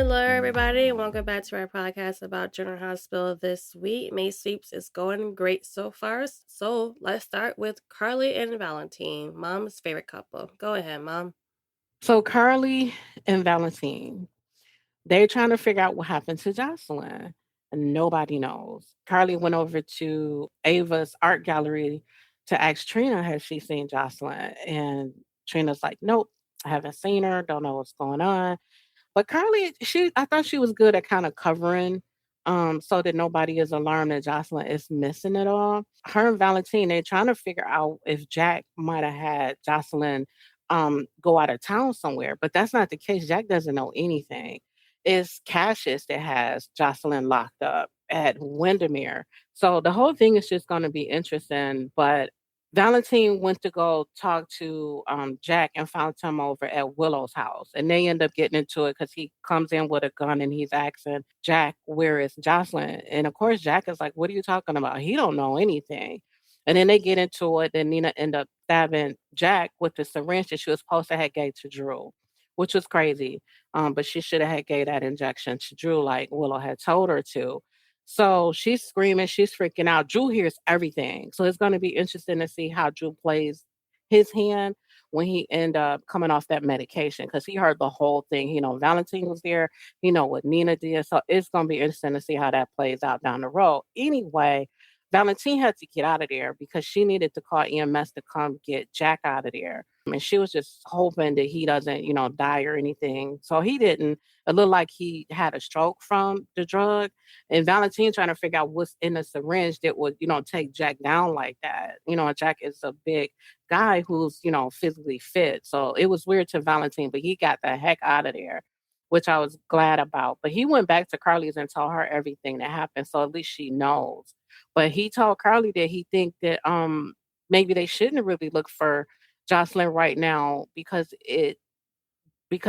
Hello, everybody. Welcome back to our podcast about General Hospital this week. May Sweeps is going great so far. So let's start with Carly and Valentin, Mom's favorite couple. Go ahead, Mom. So Carly and Valentin, they're trying to figure out what happened to Jocelyn, and nobody knows. Carly went over to Ava's art gallery to ask Trina, has she seen Jocelyn? And Trina's like, nope, I haven't seen her, don't know what's going on. But Carly, I thought she was good at kind of covering so that nobody is alarmed that Jocelyn is missing it all. Her and Valentine, they're trying to figure out if Jack might have had Jocelyn go out of town somewhere, but that's not the case. Jack doesn't know anything. It's Cassius that has Jocelyn locked up at Windermere. So the whole thing is just going to be interesting. But Valentine went to go talk to Jack and found him over at Willow's house. And they end up getting into it because he comes in with a gun and he's asking Jack, where is Jocelyn? And of course, Jack is like, what are you talking about? He don't know anything. And then they get into it. And Nina end up stabbing Jack with the syringe that she was supposed to have gave to Drew, which was crazy. But she should have had gave that injection to Drew like Willow had told her to. So she's screaming, she's freaking out. Drew hears everything. So it's going to be interesting to see how Drew plays his hand when he end up coming off that medication because he heard the whole thing. Valentine was there. What Nina did. So it's going to be interesting to see how that plays out down the road. Anyway, Valentine had to get out of there because she needed to call EMS to come get Jack out of there. And she was just hoping that he doesn't, die or anything. So he didn't. It looked like he had a stroke from the drug. And Valentine trying to figure out what's in the syringe that would, take Jack down like that. Jack is a big guy who's, physically fit. So it was weird to Valentine, but he got the heck out of there, which I was glad about. But he went back to Carly's and told her everything that happened. So at least she knows. But he told Carly that he think that maybe they shouldn't really look for Jocelyn right now because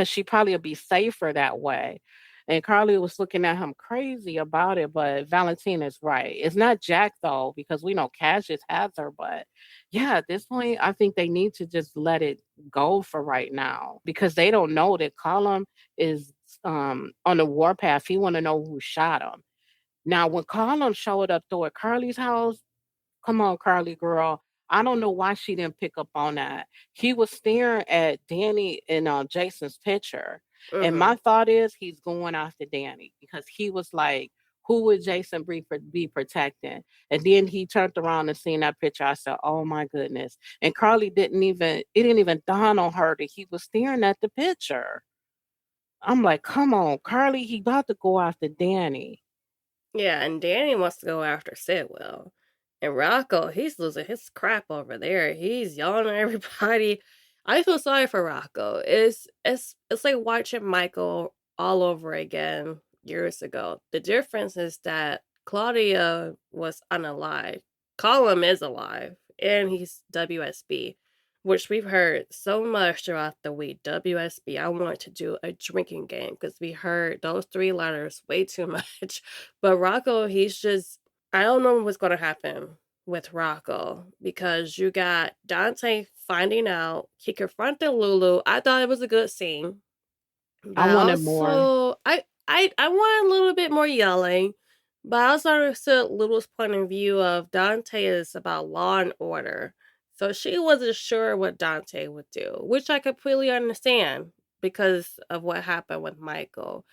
she probably will be safer that way. And Carly was looking at him crazy about it, but Valentine is right. It's not Jack though, because we know Cassius has her, but yeah, at this point, I think they need to just let it go for right now because they don't know that Collum is on the warpath. He want to know who shot him. Now, when Collum showed up though at Carly's house, come on, Carly girl. I don't know why she didn't pick up on that. He was staring at Danny and Jason's picture. And Mm-hmm. my thought is he's going after Danny because he was like, who would Jason be protecting? And then he turned around and seen that picture. I said, oh my goodness. And Carly it didn't even dawn on her that he was staring at the picture. I'm like, come on, Carly, he about to go after Danny. Yeah, and Danny wants to go after Sidwell. And Rocco, he's losing his crap over there. He's yelling at everybody. I feel sorry for Rocco. It's like watching Michael all over again years ago. The difference is that Claudia was unalive. Collum is alive, and he's WSB, which we've heard so much throughout the week. WSB, I want to do a drinking game because we heard those three letters way too much. But Rocco, I don't know what's going to happen with Rocco because you got Dante finding out. He confronted Lulu. I thought it was a good scene. But I I wanted more. also, I want a little bit more yelling. But I also understood Lulu's point of view of Dante is about law and order. So she wasn't sure what Dante would do, which I completely understand because of what happened with Michael.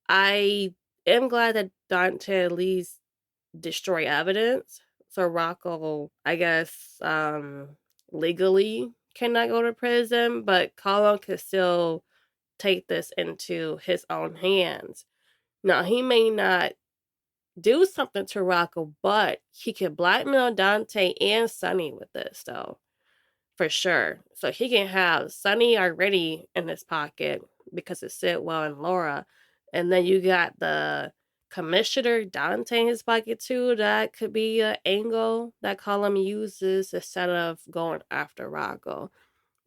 I am glad that Dante at least destroy evidence. So Rocco, I guess, legally cannot go to prison, but Colin could still take this into his own hands. Now, he may not do something to Rocco, but he could blackmail Dante and Sonny with this, though, for sure. So he can have Sonny already in his pocket because it's Sidwell and Laura. And then you got the commissioner Dante in his pocket, too. That could be an angle that Colum uses instead of going after Rocco.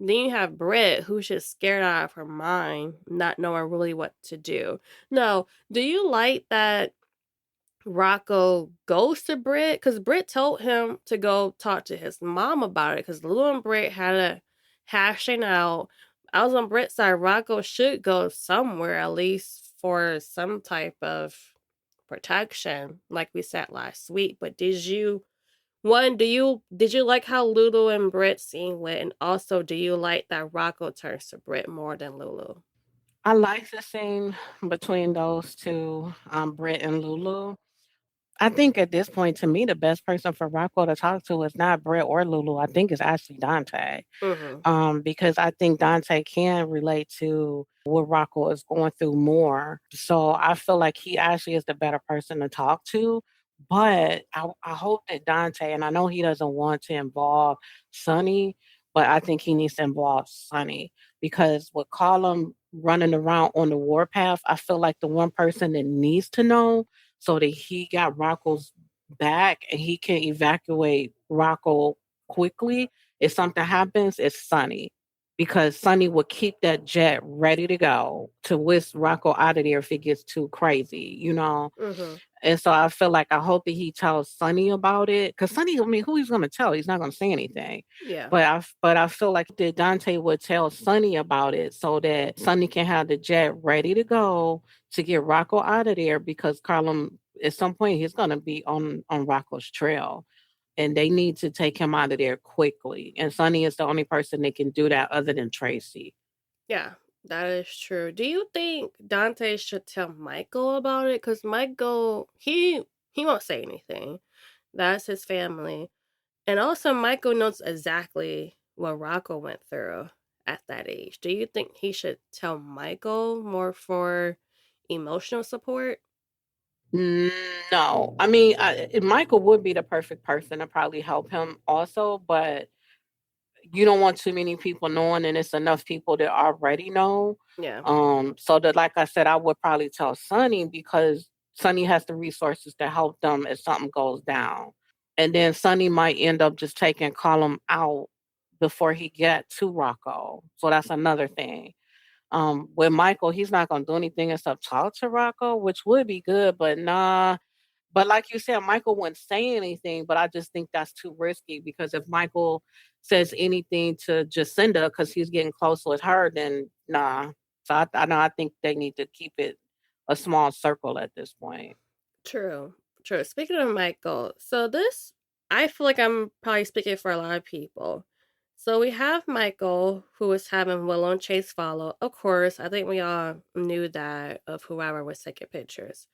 Then you have Brit, who's just scared out of her mind, not knowing really what to do. No, do you like that Rocco goes to Brit? Because Brit told him to go talk to his mom about it because Lulu and Brit had a hashing out. I was on Brit's side. Rocco should go somewhere at least for some type of protection, like we said last week. But did you like how Lulu and Brit scene went, and also do you like that Rocco turns to Brit more than Lulu? I like the scene between those two, Brit and Lulu. I think at this point, to me, the best person for Rocco to talk to is not Brit or Lulu. I think it's actually Dante. Mhm. Because I think Dante can relate to what Rocco is going through more. So I feel like he actually is the better person to talk to. But I hope that Dante, and I know he doesn't want to involve Sonny, but I think he needs to involve Sonny because with Collum running around on the warpath, I feel like the one person that needs to know so that he got Rocco's back and he can evacuate Rocco quickly if something happens, it's Sonny. Because Sonny will keep that jet ready to go to whisk Rocco out of there if it gets too crazy, you know? Mhm. And so I feel like I hope that he tells Sonny about it. Because Sonny, I mean, who he's gonna tell? He's not gonna say anything. Yeah. But I feel like that Dante would tell Sonny about it so that Sonny can have the jet ready to go to get Rocco out of there because Carlum at some point he's gonna be on Rocco's trail and they need to take him out of there quickly. And Sonny is the only person that can do that other than Tracy. Yeah. That is true. Do you think Dante should tell Michael about it? Because Michael, he won't say anything. That's his family. And also, Michael knows exactly what Rocco went through at that age. Do you think he should tell Michael more for emotional support? Mm, no, I mean, Michael would be the perfect person to probably help him also, but you don't want too many people knowing, and it's enough people that already know. Yeah, So that, like I said, I would probably tell Sonny because Sonny has the resources to help them if something goes down. And then Sonny might end up just taking Column out before he get to Rocco. So that's another thing. With Michael, he's not gonna do anything except talk to Rocco, which would be good, but nah. But like you said, Michael wouldn't say anything, but I just think that's too risky because if Michael says anything to Jacinda because he's getting close with her, then nah. So I know I think they need to keep it a small circle at this point. true, true. Speaking of Michael, so this, I feel like I'm probably speaking for a lot of people. So we have Michael, who is having Willow and Chase follow. Of course, I think we all knew that of whoever was taking pictures.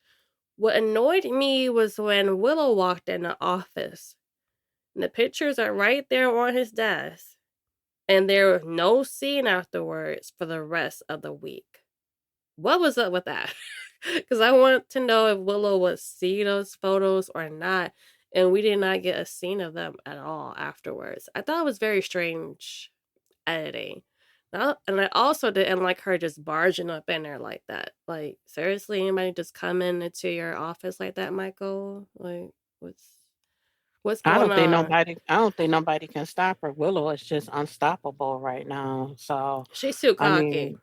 What annoyed me was when Willow walked in the office. And the pictures are right there on his desk. And there was no scene afterwards for the rest of the week. What was up with that? Because I want to know if Willow would see those photos or not. And we did not get a scene of them at all afterwards. I thought it was very strange editing. And I also didn't like her just barging up in there like that. Like, seriously, anybody just coming into your office like that, Michael? Like, what's going on? I don't think nobody can stop her. Willow is just unstoppable right now. So She's too I cocky. mean,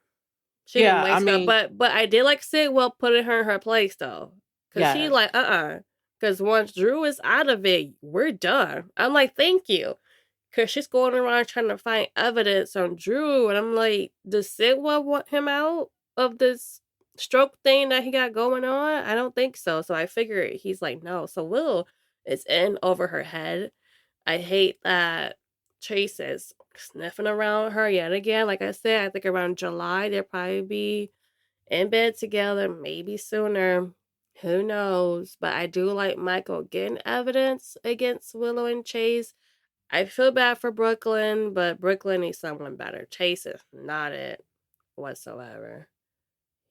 She yeah, way I too cocky. mean, But I did like Sidwell putting her in her place though, cause she yes. like cause once Drew is out of it, we're done. I'm like, thank you, cause she's going around trying to find evidence on Drew, and I'm like, does Sidwell want him out of this stroke thing that he got going on? I don't think so. So I figured he's like, no. So Will is in over her head. I hate that Chase is sniffing around her yet again. Like I said, I think around July they'll probably be in bed together, maybe sooner. Who knows? But I do like Michael getting evidence against Willow and Chase. I feel bad for Brooklyn, but Brooklyn needs someone better. Chase is not it whatsoever.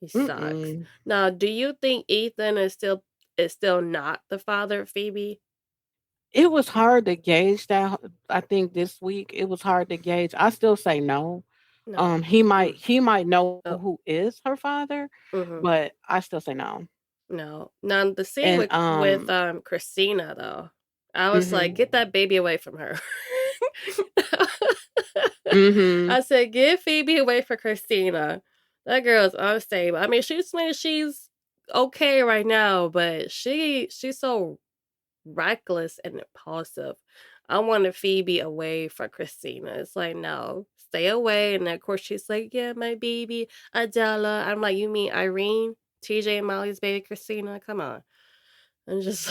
He sucks. Mm-mm. Now, do you think Ethan is still not the father of Phoebe? It was hard to gauge that. I think this week it was hard to gauge. I still say no. No. Mm. He might know Oh. who is her father, Mm-hmm. but I still say no. No. Now the scene And with Christina though, I was like, mhm. get that baby away from her. Mhm. I said, get Phoebe away from Christina. That girl's unstable. I mean, she's okay right now, but she's so reckless and impulsive. I wanted Phoebe away from Christina. It's like, no, stay away. And then, of course, she's like, yeah, my baby, Adela. I'm like, you mean Irene? TJ and Molly's baby Christina. Come on. And just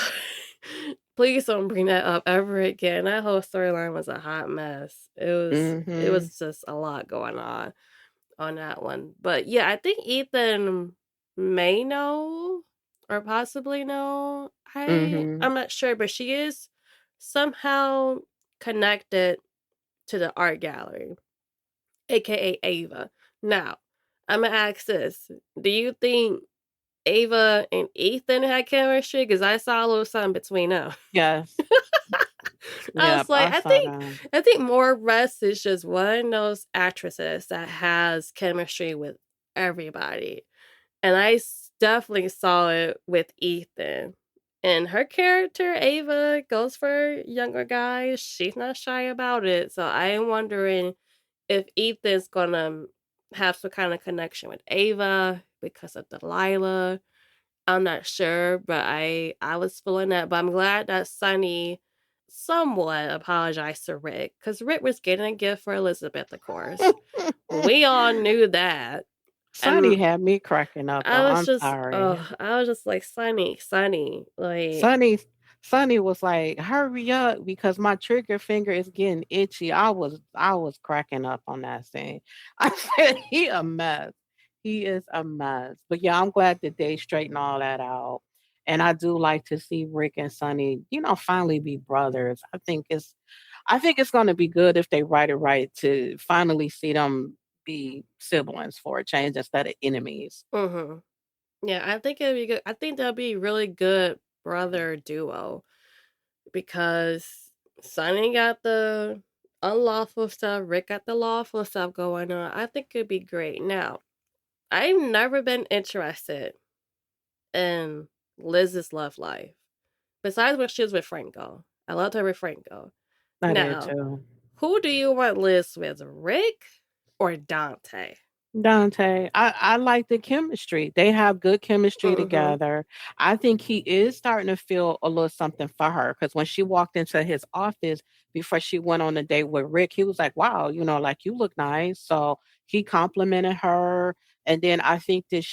please don't bring that up ever again. That whole storyline was a hot mess. It Mhm. was just a lot going on that one. But yeah, I think Ethan may know or possibly know. Mhm. I'm not sure, but she is somehow connected to the art gallery, aka Ava. Now, I'm gonna ask this: do you think Ava and Ethan had chemistry? Because I saw a little something between them. Yes. I was Yep, like, I saw that. I think more Rest is just one of those actresses that has chemistry with everybody. And definitely saw it with Ethan. And her character, Ava, goes for younger guys. She's not shy about it. So I am wondering if Ethan's gonna have some kind of connection with Ava because of Delilah. I'm not sure, but I was feeling that. But I'm glad that Sonny somewhat apologized to Rick because Rick was getting a gift for Elizabeth, of course. We all knew that. Sonny And had me cracking up though, I'm sorry. I was just like, Sonny, like, Sonny Sonny was like, "Hurry up because my trigger finger is getting itchy." I was cracking up on that scene. I said, "He a mess. He is a mess." But yeah, I'm glad that they straighten all that out. And I do like to see Rick and Sonny, finally be brothers. I think it's gonna be good if they write it right to finally see them be siblings for a change instead of enemies. mm-hmm. Yeah, I think it'd be good. I think that'd be a really good brother duo because Sonny got the unlawful stuff, Rick got the lawful stuff going on. I think it'd be great. Now, I've never been interested in Liz's love life. Besides when she was with Franco. I loved her with Franco. I did Now, too. who do you want Liz with? Rick or Dante? Dante, I like the chemistry. They have good chemistry Mm-hmm. together. I think he is starting to feel a little something for her because when she walked into his office before she went on a date with Rick, he was like, "Wow, like you look nice." So he complimented her, and then I think that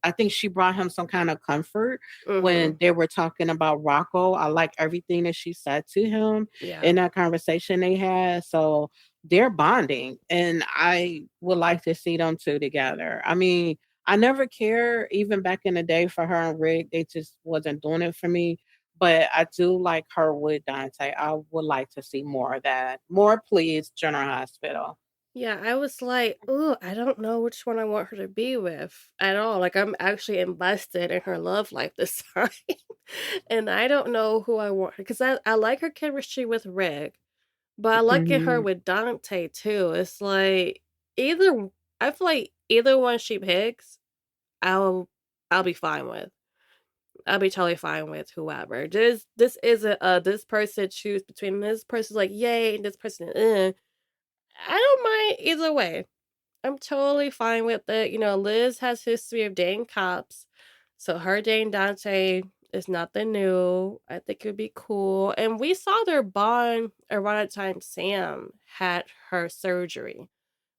I think she brought him some kind of comfort Mm-hmm. when they were talking about Rocco. I like everything that she said to him Yeah. in that conversation they had. So they're bonding and I would like to see them two together. I mean, I never cared even back in the day for her and Rick. They just wasn't doing it for me. But I do like her with Dante. I would like to see more of that. More, please, General Hospital. Yeah, I was like, "Ooh, I don't know which one I want her to be with at all." Like, I'm actually invested in her love life this time. And I don't know who I want her because I like her chemistry with Rick, but I like it her Hmm. with Dante too. It's like either I feel like either one she picks, I'll I'll be fine with. I'll be totally fine with whoever. This isn't this person choose between this person's like yay and this person I don't mind either way. I'm totally fine with it. You know, Liz has history of dating cops, so her dating Dante is nothing new. I think it would be cool. And we saw their bond around the time Sam had her surgery.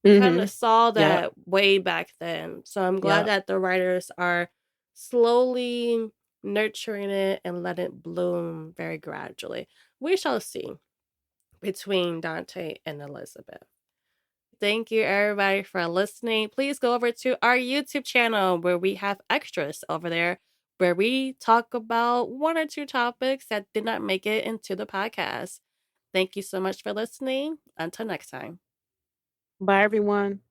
We kind Hmm. of saw Yep. that way back then. So I'm glad Yep. that the writers are slowly nurturing it and let it bloom very gradually. We shall see between Dante and Elizabeth. Thank you, everybody, for listening. Please go over to our YouTube channel where we have extras over there where we talk about one or two topics that did not make it into the podcast. Thank you so much for listening. Until next time. Bye, everyone.